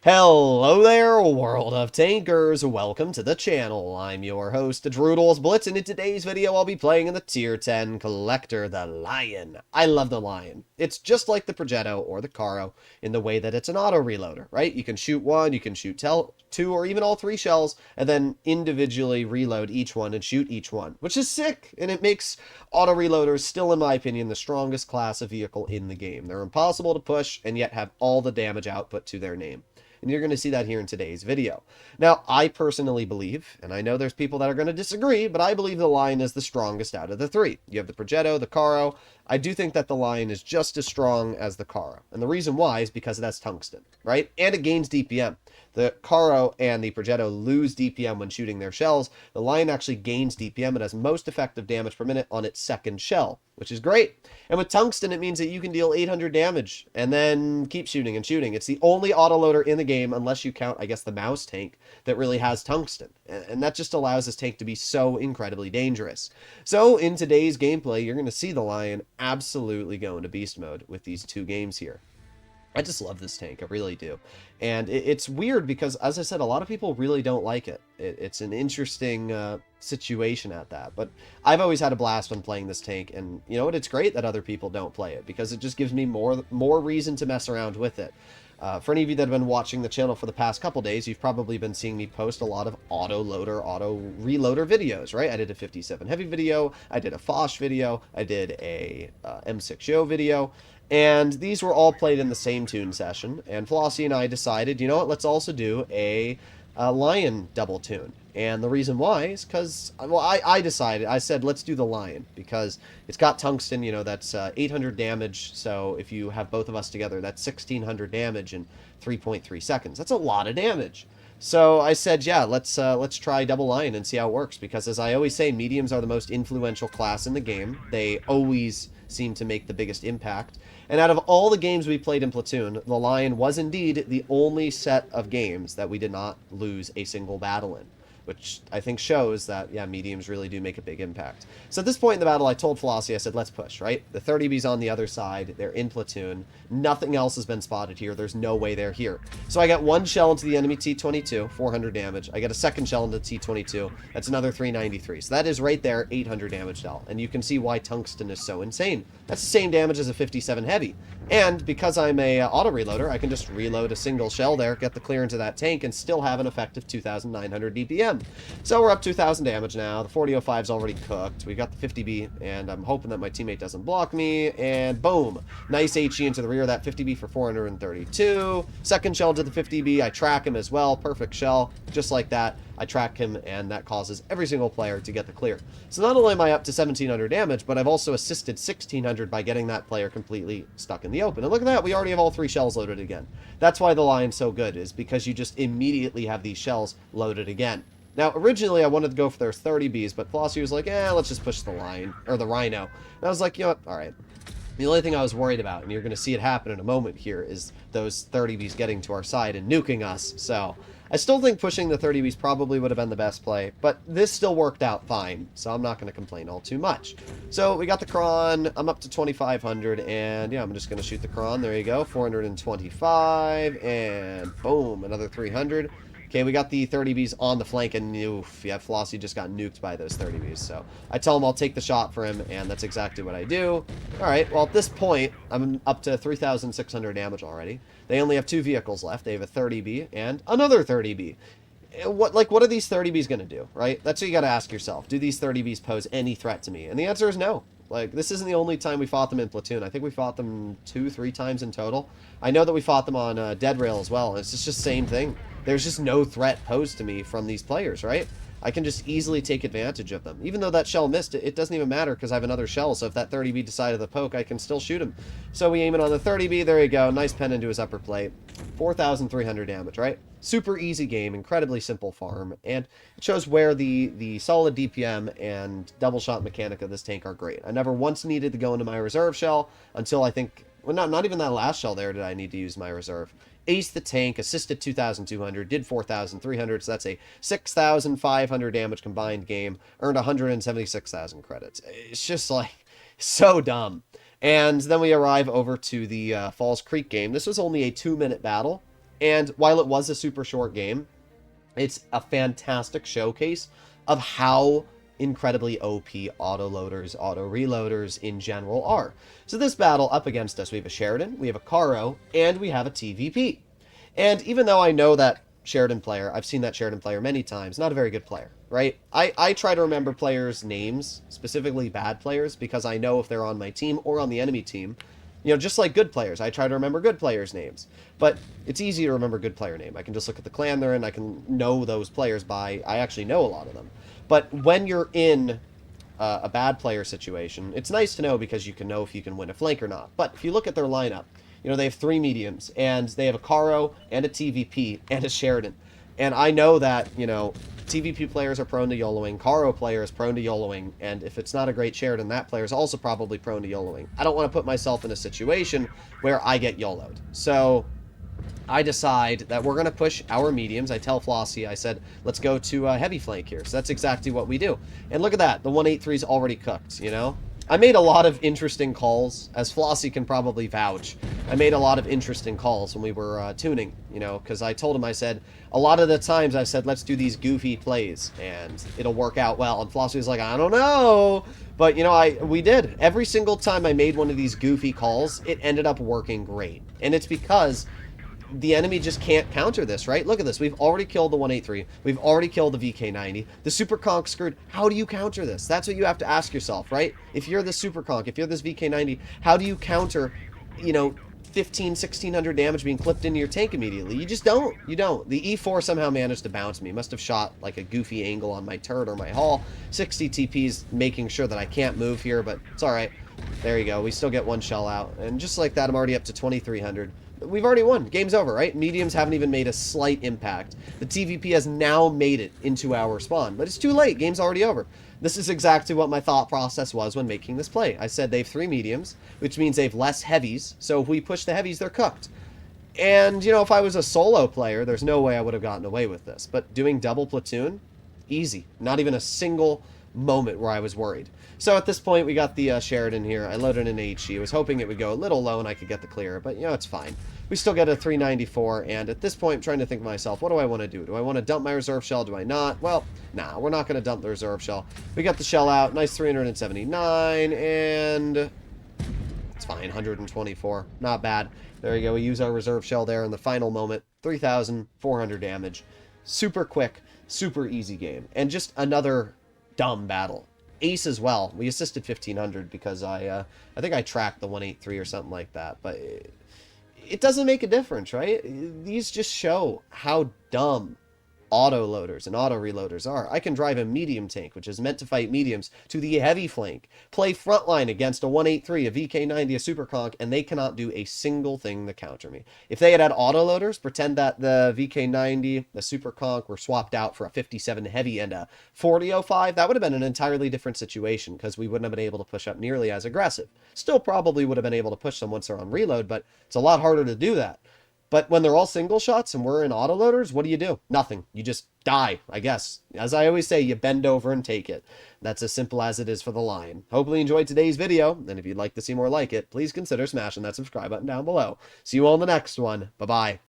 Hello there, world of tankers. Welcome to the channel. I'm your host, Droodles Blitz, and in today's video, I'll be playing in the Tier 10 Collector, the Lion. I love the Lion. It's just like the Progetto or the Caro in the way that it's an auto reloader, right? You can shoot one, you can shoot two, or even all three shells, and then individually reload each one and shoot each one, which is sick, and it makes auto reloaders still, in my opinion, the strongest class of vehicle in the game. They're impossible to push, and yet have all the damage output to their name. And you're going to see that here in today's video. Now, I personally believe, and I know there's people that are going to disagree, but I believe the Lion is the strongest out of the three. You have the Progetto, the Caro. I do think that the Lion is just as strong as the Caro. And the reason why is because it has tungsten, right? And it gains DPM. The Caro and the Progetto lose DPM when shooting their shells. The Lion actually gains DPM. It has most effective damage per minute on its second shell, which is great. And with tungsten, it means that you can deal 800 damage and then keep shooting and shooting. It's the only autoloader in the game, unless you count, I guess, the mouse tank, that really has tungsten. And that just allows this tank to be so incredibly dangerous. So in today's gameplay, you're going to see the Lion absolutely go into beast mode with these two games here. I just love this tank, I really do. And it's weird because, as I said, a lot of people really don't like it. It's an interesting situation at that. But I've always had a blast when playing this tank, and you know what? It's great that other people don't play it, because it just gives me more reason to mess around with it. For any of you that have been watching the channel for the past couple days, you've probably been seeing me post a lot of auto reloader videos, right? I did a 57 Heavy video, I did a Foch video, I did a M6Yo video, and these were all played in the same tune session, and Flossie and I decided, you know what, let's also do a Lion double tune. And the reason why is because, well, I said, let's do the Lion, because it's got tungsten, you know, that's 800 damage, so if you have both of us together, that's 1600 damage in 3.3 seconds. That's a lot of damage. So I said, yeah, let's try double Lion and see how it works, because as I always say, mediums are the most influential class in the game. They always seem to make the biggest impact. And out of all the games we played in Platoon, the Lion was indeed the only set of games that we did not lose a single battle in, which I think shows that, yeah, mediums really do make a big impact. So at this point in the battle, I told Flossie, I said, let's push, right? The 30B's on the other side. They're in Platoon. Nothing else has been spotted here. There's no way they're here. So I got one shell into the enemy T-22, 400 damage. I get a second shell into T-22. That's another 393. So that is right there, 800 damage shell. And you can see why tungsten is so insane. That's the same damage as a 57 Heavy. And because I'm a auto reloader, I can just reload a single shell there, get the clearance of that tank, and still have an effective 2,900 DPM. So we're up 2,000 damage now. The 4005 is already cooked. We got the 50B, and I'm hoping that my teammate doesn't block me. And boom, nice HE into the rear of that 50B for 432. Second shell to the 50B. I track him as well. Perfect shell, just like that. I track him, and that causes every single player to get the clear. So not only am I up to 1,700 damage, but I've also assisted 1,600 by getting that player completely stuck in the open. And look at that, we already have all three shells loaded again. That's why the Lion's so good, is because you just immediately have these shells loaded again. Now, originally I wanted to go for their 30Bs, but Flossie was like, let's just push the Lion, or the Rhino. And I was like, you know what, alright. The only thing I was worried about, and you're going to see it happen in a moment here, is those 30Bs getting to our side and nuking us. So I still think pushing the 30Bs probably would have been the best play, but this still worked out fine, so I'm not going to complain all too much. So we got the Kron, I'm up to 2,500, and yeah, I'm just going to shoot the Kron. There you go, 425, and boom, another 300. Okay, we got the 30Bs on the flank, and oof, yeah, Flossie just got nuked by those 30Bs. So I tell him I'll take the shot for him, and that's exactly what I do. All right, well, at this point, I'm up to 3,600 damage already. They only have two vehicles left. They have a 30B and another 30B. What are these 30Bs going to do, right? That's what you got to ask yourself. Do these 30Bs pose any threat to me? And the answer is no. Like, this isn't the only time we fought them in Platoon. I think we fought them 2-3 times in total. I know that we fought them on Dead Rail as well. It's just the same thing. There's just no threat posed to me from these players, right? I can just easily take advantage of them. Even though that shell missed, it doesn't even matter because I have another shell, so if that 30B decided to poke, I can still shoot him. So we aim it on the 30B, there you go, nice pen into his upper plate. 4,300 damage, right? Super easy game, incredibly simple farm, and it shows where the solid DPM and double shot mechanic of this tank are great. I never once needed to go into my reserve shell until I think, well, not even that last shell there did I need to use my reserve. Aced the tank, assisted 2,200, did 4,300, so that's a 6,500 damage combined game, earned 176,000 credits. It's just like so dumb. And then we arrive over to the Falls Creek game. This was only a 2-minute battle, And while it was a super short game, it's a fantastic showcase of how incredibly OP autoloaders, auto reloaders in general are. So this battle up against us, we have a Sheridan, we have a Caro, and we have a TVP. And even though I know that Sheridan player, I've seen that Sheridan player many times, not a very good player, right? I try to remember players' names, specifically bad players, because I know if they're on my team or on the enemy team. You know, just like good players, I try to remember good players' names. But it's easy to remember good player name. I can just look at the clan they're in, I can know those players by, I actually know a lot of them. But when you're in a bad player situation, it's nice to know because you can know if you can win a flank or not. But if you look at their lineup, you know, they have 3 mediums, and they have a Caro, and a TVP, and a Sheridan. And I know that, you know, TVP players are prone to YOLOing, Caro player is prone to YOLOing, and if it's not a great Sheridan, that player is also probably prone to YOLOing. I don't want to put myself in a situation where I get YOLO'd. So I decide that we're going to push our mediums. I tell Flossie, I said, let's go to a heavy flank here. So that's exactly what we do. And look at that. The 183 is already cooked, you know? I made a lot of interesting calls, as Flossie can probably vouch. I made a lot of interesting calls when we were tuning, you know, because I told him, I said, a lot of the times I said, let's do these goofy plays, and it'll work out well. And Flossie was like, I don't know. But, you know, we did. Every single time I made one of these goofy calls, it ended up working great. And it's because the enemy just can't counter this, right? Look at this. We've already killed the 183. We've already killed the VK90. The Super Conk screwed. How do you counter this? That's what you have to ask yourself, right? If you're the Super Conk, if you're this VK90, how do you counter, you know, 1600 damage being clipped into your tank immediately? You just don't. You don't. The E4 somehow managed to bounce me. Must have shot like a goofy angle on my turret or my hull. 60 TP's making sure that I can't move here, but it's all right. There you go. We still get 1 shell out. And just like that, I'm already up to 2300. We've already won. Game's over, right? Mediums haven't even made a slight impact. The TVP has now made it into our spawn, but it's too late. Game's already over. This is exactly what my thought process was when making this play. I said they have 3 mediums, which means they have less heavies, so if we push the heavies, they're cooked. And, you know, if I was a solo player, there's no way I would have gotten away with this. But doing double platoon, easy. Not even a single moment where I was worried. So at this point, we got the Sheridan here. I loaded an HE. I was hoping it would go a little low and I could get the clear, but, you know, it's fine. We still get a 394, and at this point, I'm trying to think to myself, what do I want to do? Do I want to dump my reserve shell? Do I not? Well, nah, we're not going to dump the reserve shell. We got the shell out. Nice 379, and it's fine, 124. Not bad. There you go. We use our reserve shell there in the final moment. 3,400 damage. Super quick, super easy game, and just another dumb battle. Ace as well. We assisted 1500 because I think I tracked the 183 or something like that, but it doesn't make a difference, right? These just show how dumb auto loaders and auto reloaders are. I can drive a medium tank, which is meant to fight mediums, to the heavy flank, play frontline against a 183, a VK90, a Super Conk, and they cannot do a single thing to counter me. If they had auto loaders, pretend that the VK90, the Super Conk were swapped out for a 57 heavy and a 4005, that would have been an entirely different situation because we wouldn't have been able to push up nearly as aggressive. Still probably would have been able to push them once they're on reload, but it's a lot harder to do that. But when they're all single shots and we're in autoloaders, what do? Nothing. You just die, I guess. As I always say, you bend over and take it. That's as simple as it is for the Lion. Hopefully you enjoyed today's video, and if you'd like to see more like it, please consider smashing that subscribe button down below. See you all in the next one. Bye-bye.